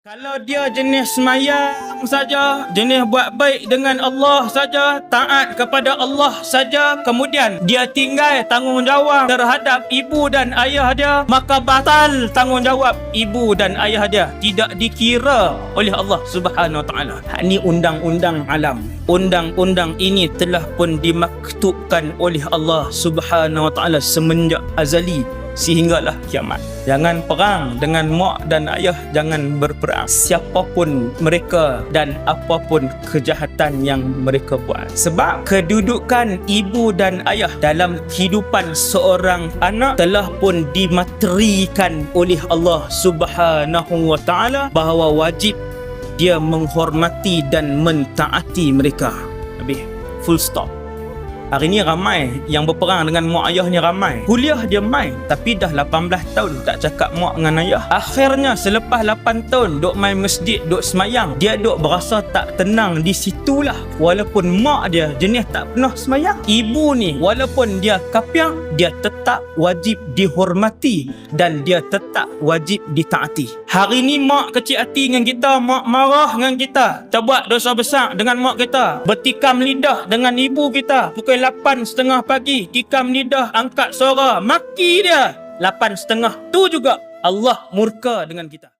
Kalau dia jenis semayang saja, jenis buat baik dengan Allah saja, taat kepada Allah saja, kemudian dia tinggal tanggungjawab terhadap ibu dan ayah dia, maka batal tanggungjawab ibu dan ayah dia, tidak dikira oleh Allah Subhanahu Wa Taala. Ini undang-undang alam. Undang-undang ini telah pun dimaktubkan oleh Allah Subhanahu Wa Taala semenjak azali sehinggalah kiamat. Jangan perang dengan mak dan ayah, jangan berperang siapapun mereka dan apapun kejahatan yang mereka buat. Sebab kedudukan ibu dan ayah dalam kehidupan seorang anak telah pun dimaterikan oleh Allah Subhanahu Wa Taala bahawa wajib dia menghormati dan mentaati mereka. Habis, full stop. Hari ni ramai yang berperang dengan mak ayahnya ramai. Kuliah dia main, tapi dah 18 tahun tak cakap mak dengan ayah. Akhirnya selepas 8 tahun duk main masjid, duk semayang, dia duk berasa tak tenang di situlah. Walaupun mak dia jenis tak pernah semayang. Ibu ni walaupun dia kafir, dia tetap wajib dihormati dan dia tetap wajib ditaati. Hari ni mak kecil hati dengan kita, mak marah dengan kita, terbuat dosa besar dengan mak kita, bertikam lidah dengan ibu kita pukul 8:30 pagi, tikam lidah, angkat suara, maki dia 8:30. Tu juga Allah murka dengan kita.